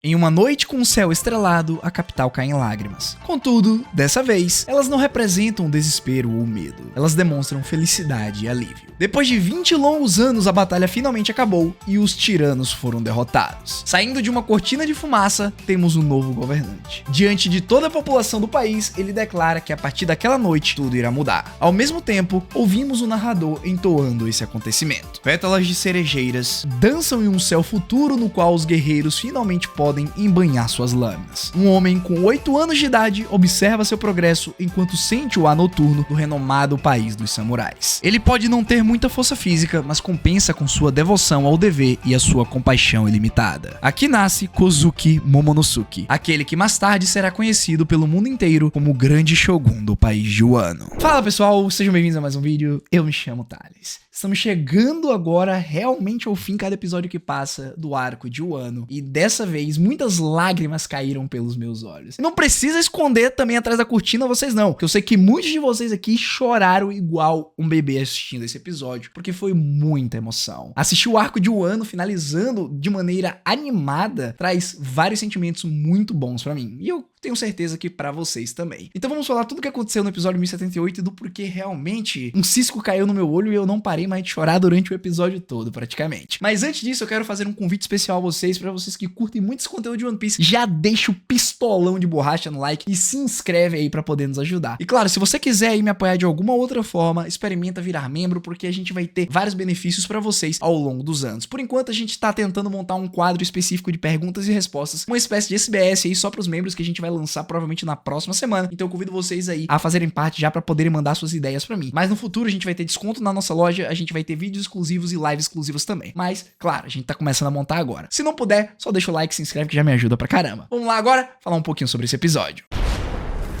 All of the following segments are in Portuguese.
Em uma noite com o céu estrelado, a capital cai em lágrimas. Contudo, dessa vez, elas não representam desespero ou medo. Elas demonstram felicidade e alívio. Depois de 20 longos anos, a batalha finalmente acabou e os tiranos foram derrotados. Saindo de uma cortina de fumaça, temos um novo governante. Diante de toda a população do país, ele declara que a partir daquela noite, tudo irá mudar. Ao mesmo tempo, ouvimos o narrador entoando esse acontecimento. Pétalas de cerejeiras dançam em um céu futuro no qual os guerreiros finalmente podem embanhar suas lâminas. Um homem com 8 anos de idade observa seu progresso enquanto sente o ar noturno do renomado país dos samurais. Ele pode não ter muita força física, mas compensa com sua devoção ao dever e a sua compaixão ilimitada. Aqui nasce Kozuki Momonosuke, aquele que mais tarde será conhecido pelo mundo inteiro como o grande Shogun do país de Wano. Fala pessoal, sejam bem-vindos a mais um vídeo, eu me chamo Thales. Estamos chegando agora realmente ao fim, cada episódio que passa, do arco de Wano, e dessa vez muitas lágrimas caíram pelos meus olhos. E não precisa esconder também atrás da cortina vocês não, que eu sei que muitos de vocês aqui choraram igual um bebê assistindo esse episódio, porque foi muita emoção. Assistir o arco de Wano finalizando de maneira animada traz vários sentimentos muito bons pra mim, e eu tenho certeza que pra vocês também. Então vamos falar tudo o que aconteceu no episódio 1078 e do porquê realmente um cisco caiu no meu olho e eu não parei mais de chorar durante o episódio todo, praticamente. Mas antes disso, eu quero fazer um convite especial a vocês, pra vocês que curtem muito esse conteúdo de One Piece, já deixa o pistolão de borracha no like e se inscreve aí pra poder nos ajudar. E claro, se você quiser aí me apoiar de alguma outra forma, experimenta virar membro, porque a gente vai ter vários benefícios pra vocês ao longo dos anos. Por enquanto, a gente tá tentando montar um quadro específico de perguntas e respostas, uma espécie de SBS aí só pros membros que a gente vai lançar provavelmente na próxima semana. Então eu convido vocês aí a fazerem parte já pra poderem mandar suas ideias pra mim. Mas no futuro a gente vai ter desconto na nossa loja, a gente vai ter vídeos exclusivos e lives exclusivas também. Mas, claro, a gente tá começando a montar agora. Se não puder, só deixa o like e se inscreve que já me ajuda pra caramba. Vamos lá agora falar um pouquinho sobre esse episódio.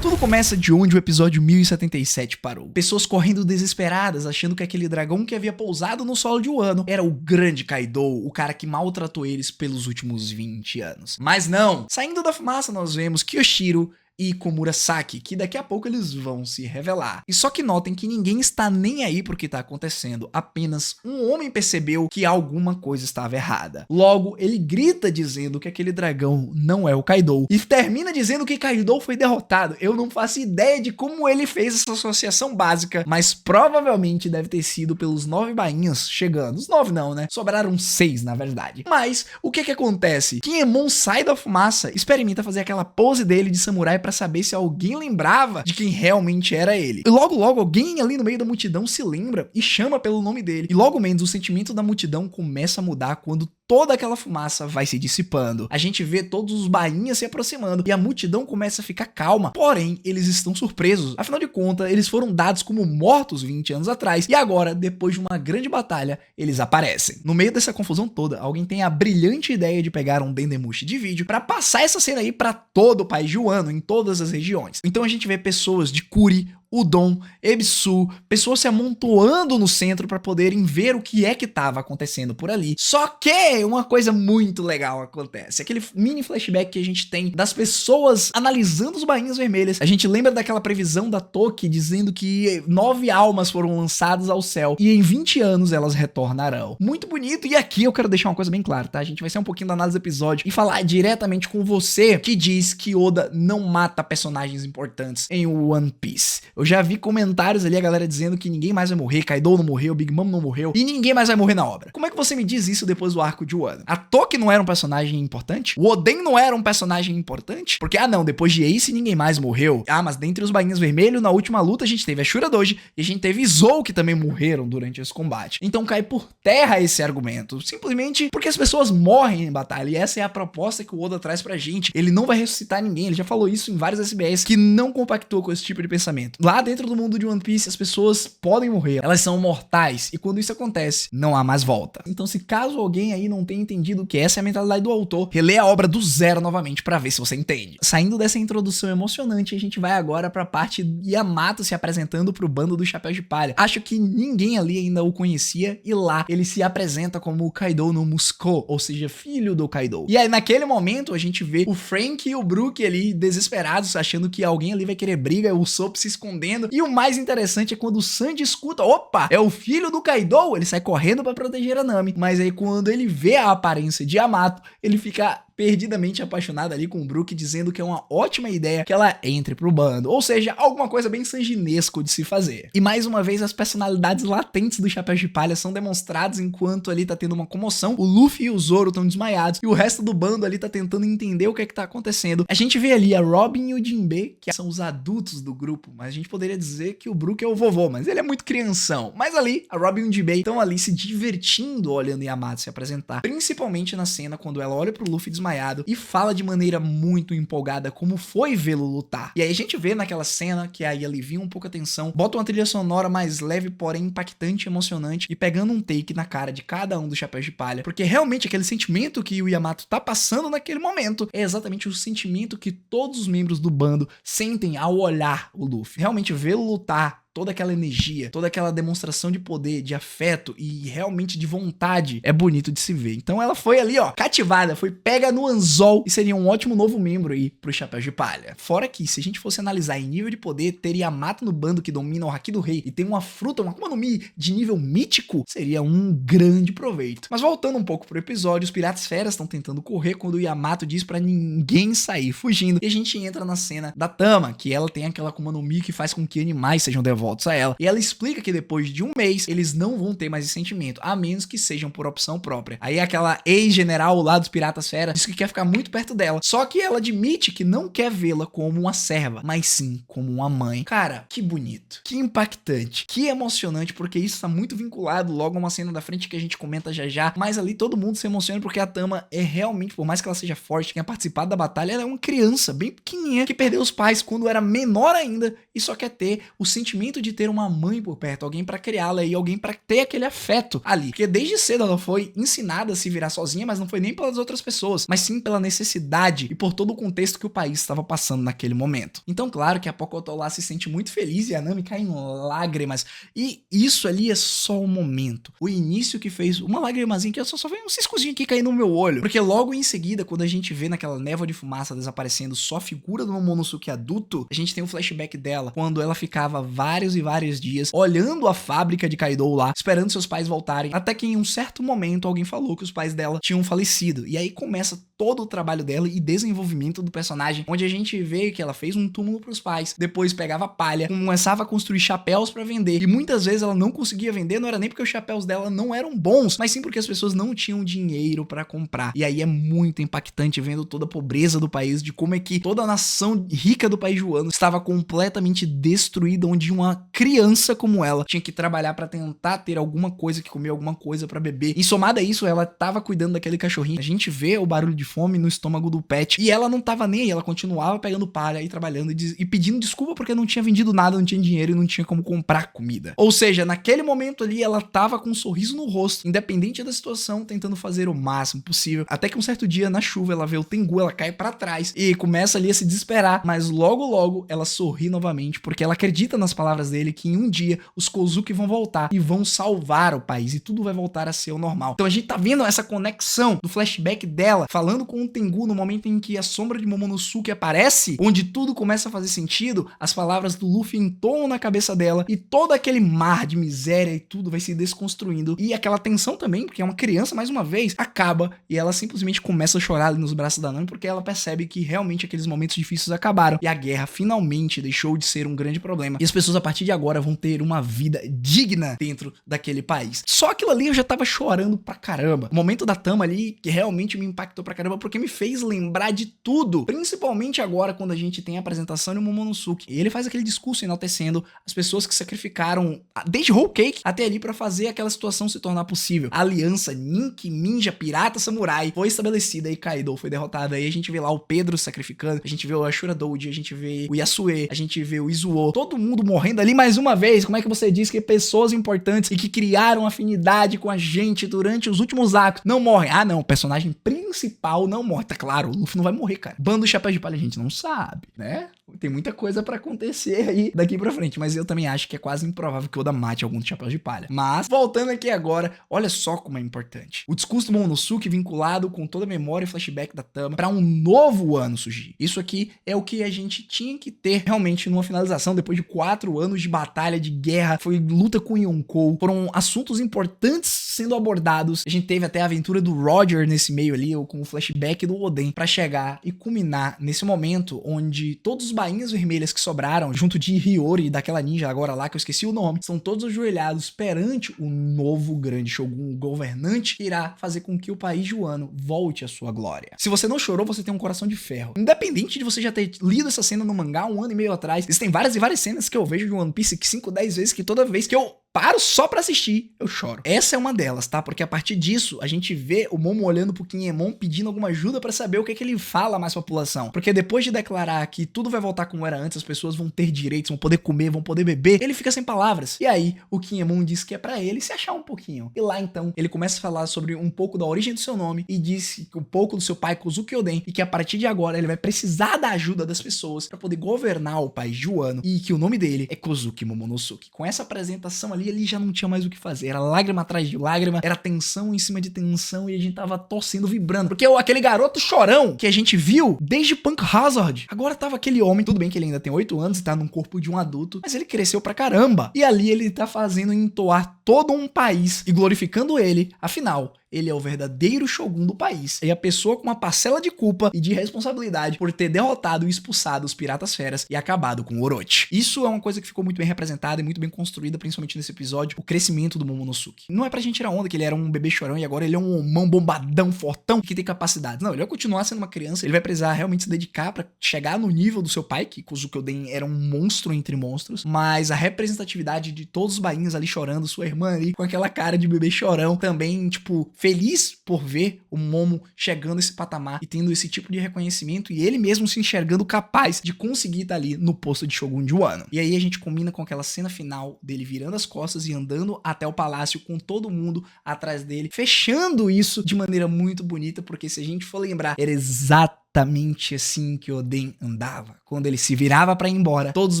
Tudo começa de onde o episódio 1077 parou. Pessoas correndo desesperadas, achando que aquele dragão que havia pousado no solo de Wano era o grande Kaido, o cara que maltratou eles pelos últimos 20 anos. Mas não! Saindo da fumaça nós vemos Kyoshiro e Komurasaki, que daqui a pouco eles vão se revelar. E só que notem que ninguém está nem aí pro que tá acontecendo, apenas um homem percebeu que alguma coisa estava errada. Logo, ele grita dizendo que aquele dragão não é o Kaido, e termina dizendo que Kaido foi derrotado. Eu não faço ideia de como ele fez essa associação básica, mas provavelmente deve ter sido pelos 9 bainhas chegando. Os 9 não, né? Sobraram 6, na verdade. Mas, o que acontece? Kinemon sai da fumaça, experimenta fazer aquela pose dele de samurai pra saber se alguém lembrava de quem realmente era ele. E logo alguém ali no meio da multidão se lembra e chama pelo nome dele. E logo menos o sentimento da multidão começa a mudar quando toda aquela fumaça vai se dissipando. A gente vê todos os bainhas se aproximando e a multidão começa a ficar calma. Porém, eles estão surpresos. Afinal de contas, eles foram dados como mortos 20 anos atrás e agora, depois de uma grande batalha, eles aparecem. No meio dessa confusão toda, alguém tem a brilhante ideia de pegar um Dendemushi de vídeo pra passar essa cena aí pra todo o país de Wano, em todas as regiões. Então a gente vê pessoas de Kuri, Udon, Ebisu, pessoas se amontoando no centro para poderem ver o que é que estava acontecendo por ali. Só que uma coisa muito legal acontece. Aquele mini flashback que a gente tem das pessoas analisando os bainhas vermelhas. A gente lembra daquela previsão da Toki dizendo que 9 almas foram lançadas ao céu e em 20 anos elas retornarão. Muito bonito. E aqui eu quero deixar uma coisa bem clara, tá? A gente vai ser um pouquinho da análise do episódio e falar diretamente com você que diz que Oda não mata personagens importantes em One Piece. Eu já vi comentários ali, a galera dizendo que ninguém mais vai morrer, Kaido não morreu, Big Mom não morreu, e ninguém mais vai morrer na obra. Como é que você me diz isso depois do arco de Wano? A Toki não era um personagem importante? O Oden não era um personagem importante? Porque, não, depois de Ace ninguém mais morreu. Mas dentre os bainhas vermelhos, na última luta a gente teve a Shura Doji e a gente teve Zou, que também morreram durante esse combate. Então cai por terra esse argumento, simplesmente porque as pessoas morrem em batalha, e essa é a proposta que o Oda traz pra gente. Ele não vai ressuscitar ninguém, ele já falou isso em vários SBS, que não compactou com esse tipo de pensamento. Lá dentro do mundo de One Piece, as pessoas podem morrer, elas são mortais, e quando isso acontece, não há mais volta. Então, se caso alguém aí não tenha entendido que essa é a mentalidade do autor, relê a obra do zero novamente pra ver se você entende. Saindo dessa introdução emocionante, a gente vai agora pra parte Yamato se apresentando pro bando do Chapéu de Palha. Acho que ninguém ali ainda o conhecia, e lá ele se apresenta como o Kaido no Muskou, ou seja, filho do Kaido. E aí, naquele momento, a gente vê o Frank e o Brook ali desesperados, achando que alguém ali vai querer briga, o Usopp se escondendo. E o mais interessante é quando o Sanji escuta, opa, é o filho do Kaido, ele sai correndo pra proteger a Nami. Mas aí quando ele vê a aparência de Yamato, ele fica perdidamente apaixonada ali com o Brook, dizendo que é uma ótima ideia que ela entre pro bando, ou seja, alguma coisa bem sanguinesco de se fazer. E mais uma vez as personalidades latentes do Chapéu de Palha são demonstradas enquanto ali tá tendo uma comoção, o Luffy e o Zoro estão desmaiados e o resto do bando ali tá tentando entender o que é que tá acontecendo. A gente vê ali a Robin e o Jinbe, que são os adultos do grupo, mas a gente poderia dizer que o Brook é o vovô, mas ele é muito crianção. Mas ali, a Robin e o Jinbe estão ali se divertindo olhando Yamato se apresentar, principalmente na cena quando ela olha pro Luffy desmaiado e fala de maneira muito empolgada como foi vê-lo lutar. E aí a gente vê naquela cena que aí alivia um pouco a tensão, bota uma trilha sonora mais leve, porém impactante e emocionante, e pegando um take na cara de cada um dos Chapéus de Palha, porque realmente aquele sentimento que o Yamato tá passando naquele momento é exatamente o sentimento que todos os membros do bando sentem ao olhar o Luffy. Realmente vê-lo lutar, toda aquela energia, toda aquela demonstração de poder, de afeto e realmente de vontade é bonito de se ver. Então ela foi ali, ó, cativada, foi pega no anzol e seria um ótimo novo membro aí pro Chapéu de Palha. Fora que, se a gente fosse analisar em nível de poder, ter Yamato no bando que domina o Haki do Rei e tem uma fruta, uma Akuma no Mi de nível mítico, seria um grande proveito. Mas voltando um pouco pro episódio, os Piratas Feras estão tentando correr quando o Yamato diz pra ninguém sair fugindo, e a gente entra na cena da Tama, que ela tem aquela Akuma no Mi que faz com que animais sejam devotos a ela, e ela explica que depois de um mês eles não vão ter mais esse sentimento, a menos que sejam por opção própria. Aí aquela ex-general lá dos Piratas Fera diz que quer ficar muito perto dela, só que ela admite que não quer vê-la como uma serva, mas sim como uma mãe. Cara, que bonito, que impactante, que emocionante, porque isso tá muito vinculado logo a uma cena da frente que a gente comenta já já, mas ali todo mundo se emociona porque a Tama é realmente, por mais que ela seja forte, tenha participado da batalha, ela é uma criança bem pequenininha que perdeu os pais quando era menor ainda e só quer ter o sentimento de ter uma mãe por perto, alguém pra criá-la e alguém pra ter aquele afeto ali. Porque desde cedo ela foi ensinada a se virar sozinha, mas não foi nem pelas outras pessoas, mas sim pela necessidade e por todo o contexto que o país estava passando naquele momento. Então, claro que a Pocoyo lá se sente muito feliz e a Nami cai em lágrimas. E isso ali é só o momento. O início que fez uma lagrimazinha que eu só veio um ciscozinho aqui cair no meu olho. Porque logo em seguida, quando a gente vê naquela névoa de fumaça desaparecendo só a figura do Momonosuke adulto, a gente tem um flashback dela quando ela ficava vários e vários dias olhando a fábrica de Kaido lá, esperando seus pais voltarem, até que em um certo momento alguém falou que os pais dela tinham falecido. E aí começa todo o trabalho dela e desenvolvimento do personagem, onde a gente vê que ela fez um túmulo pros pais, depois pegava palha, começava a construir chapéus pra vender, e muitas vezes ela não conseguia vender, não era nem porque os chapéus dela não eram bons, mas sim porque as pessoas não tinham dinheiro pra comprar. E aí é muito impactante vendo toda a pobreza do país, de como é que toda a nação rica do país joano estava completamente destruída, onde uma criança como ela tinha que trabalhar pra tentar ter alguma coisa que comer, alguma coisa pra beber. E somada a isso, ela tava cuidando daquele cachorrinho. A gente vê o barulho de fome no estômago do pet. E ela não tava nem aí, ela continuava pegando palha e trabalhando e pedindo desculpa porque não tinha vendido nada, não tinha dinheiro e não tinha como comprar comida. Ou seja, naquele momento ali, ela tava com um sorriso no rosto, independente da situação, tentando fazer o máximo possível. Até que um certo dia, na chuva, ela vê o Tengu, ela cai pra trás e começa ali a se desesperar. Mas logo ela sorri novamente, porque ela acredita nas palavras dele que em um dia os Kozuki vão voltar e vão salvar o país e tudo vai voltar a ser o normal. Então a gente tá vendo essa conexão do flashback dela falando com o Tengu no momento em que a sombra de Momonosuke aparece, onde tudo começa a fazer sentido, as palavras do Luffy entoam na cabeça dela e todo aquele mar de miséria e tudo vai se desconstruindo e aquela tensão também, porque é uma criança mais uma vez, acaba e ela simplesmente começa a chorar ali nos braços da Nami porque ela percebe que realmente aqueles momentos difíceis acabaram e a guerra finalmente deixou de ser um grande problema e as pessoas a partir de agora vão ter uma vida digna dentro daquele país. Só aquilo ali eu já tava chorando pra caramba. O momento da Tama ali que realmente me impactou pra caramba porque me fez lembrar de tudo, principalmente agora quando a gente tem a apresentação de Momonosuke. E ele faz aquele discurso enaltecendo as pessoas que sacrificaram desde Whole Cake até ali pra fazer aquela situação se tornar possível. A aliança Ninki, Ninja, Pirata, Samurai foi estabelecida e Kaido foi derrotado. Aí a gente vê lá o Pedro sacrificando, a gente vê o Ashura Doji, a gente vê o Yasue, a gente vê o Izuo, todo mundo morrendo ali mais uma vez. Como é que você diz que pessoas importantes e que criaram afinidade com a gente durante os últimos atos não morrem? Ah não, o personagem principal não morre. Tá claro, o Luffy não vai morrer, cara. Bando Chapéu de Palha a gente não sabe, né? Tem muita coisa pra acontecer aí daqui pra frente, mas eu também acho que é quase improvável que o Oda mate algum Chapéu de Palha. Mas, voltando aqui agora, olha só como é importante. O discurso do Momonosuke vinculado com toda a memória e flashback da Tama pra um novo ano surgir. Isso aqui é o que a gente tinha que ter realmente numa finalização depois de 4 anos de batalha, de guerra, foi luta com Yonkou, foram assuntos importantes sendo abordados. A gente teve até a aventura do Roger nesse meio ali, ou com o flashback do Oden, pra chegar e culminar nesse momento onde todos os bainhas vermelhas que sobraram, junto de Hiyori e daquela ninja agora lá, que eu esqueci o nome, são todos ajoelhados perante o novo grande Shogun, o governante, que irá fazer com que o país de Wano volte à sua glória. Se você não chorou, você tem um coração de ferro. Independente de você já ter lido essa cena no mangá 1 ano e meio atrás, existem várias e várias cenas que eu vejo de One Piece que 5, 10 vezes, que toda vez que eu paro só pra assistir, eu choro. Essa é uma delas, tá? Porque a partir disso, a gente vê o Momo olhando pro Kinemon pedindo alguma ajuda pra saber o que é que ele fala mais pra população. Porque depois de declarar que tudo vai voltar como era antes, as pessoas vão ter direitos, vão poder comer, vão poder beber, ele fica sem palavras. E aí, o Kinemon diz que é pra ele se achar um pouquinho. E lá, então, ele começa a falar sobre um pouco da origem do seu nome e diz um pouco do seu pai, Kozuki Oden, e que a partir de agora ele vai precisar da ajuda das pessoas pra poder governar o país de Wano, e que o nome dele é Kozuki Momonosuke. Com essa apresentação ali, ele já não tinha mais o que fazer. Era lágrima atrás de lágrima, era tensão em cima de tensão, e a gente tava torcendo, vibrando. Porque aquele garoto chorão que a gente viu desde Punk Hazard, agora tava aquele homem, tudo bem que ele ainda tem 8 anos e tá num corpo de um adulto, mas ele cresceu pra caramba. E ali ele tá fazendo entoar todo um país e glorificando ele, afinal, ele é o verdadeiro Shogun do país. E a pessoa com uma parcela de culpa e de responsabilidade por ter derrotado e expulsado os piratas feras e acabado com o Orochi. Isso é uma coisa que ficou muito bem representada e muito bem construída, principalmente nesse episódio, o crescimento do Momonosuke. Não é pra gente tirar onda que ele era um bebê chorão e agora ele é um homão bombadão, fortão, que tem capacidade. Não, ele vai continuar sendo uma criança, ele vai precisar realmente se dedicar pra chegar no nível do seu pai, que Kozuki Oden era um monstro entre monstros, mas a representatividade de todos os bainhas ali chorando, sua irmã ali com aquela cara de bebê chorão, também, tipo, feliz por ver o Momo chegando a esse patamar e tendo esse tipo de reconhecimento e ele mesmo se enxergando capaz de conseguir estar ali no posto de Shogun de Wano. E aí a gente combina com aquela cena final dele virando as costas e andando até o palácio com todo mundo atrás dele, fechando isso de maneira muito bonita, porque se a gente for lembrar, era exatamente assim que Oden andava. Quando ele se virava pra ir embora, todos os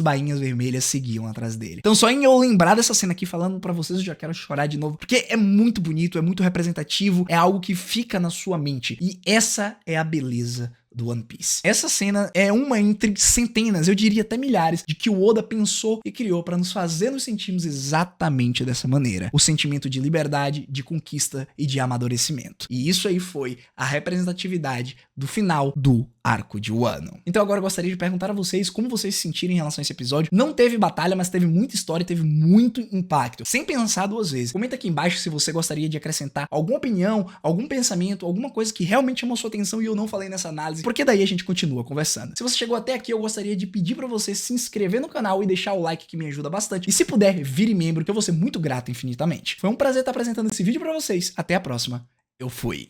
bainhas vermelhas seguiam atrás dele. Então só em eu lembrar dessa cena aqui falando pra vocês, eu já quero chorar de novo, porque é muito bonito, é muito representativo, é algo que fica na sua mente. E essa é a beleza do One Piece. Essa cena é uma entre centenas, eu diria até milhares, de que o Oda pensou e criou para nos fazer nos sentirmos exatamente dessa maneira. O sentimento de liberdade, de conquista e de amadurecimento. E isso aí foi a representatividade do final do arco de Wano. Então agora eu gostaria de perguntar a vocês como vocês se sentiram em relação a esse episódio. Não teve batalha, mas teve muita história e teve muito impacto. Sem pensar duas vezes. Comenta aqui embaixo se você gostaria de acrescentar alguma opinião, algum pensamento, alguma coisa que realmente chamou sua atenção e eu não falei nessa análise, porque daí a gente continua conversando. Se você chegou até aqui, eu gostaria de pedir pra você se inscrever no canal e deixar o like, que me ajuda bastante. E se puder, vire membro, que eu vou ser muito grato infinitamente. Foi um prazer estar apresentando esse vídeo pra vocês. Até a próxima. Eu fui.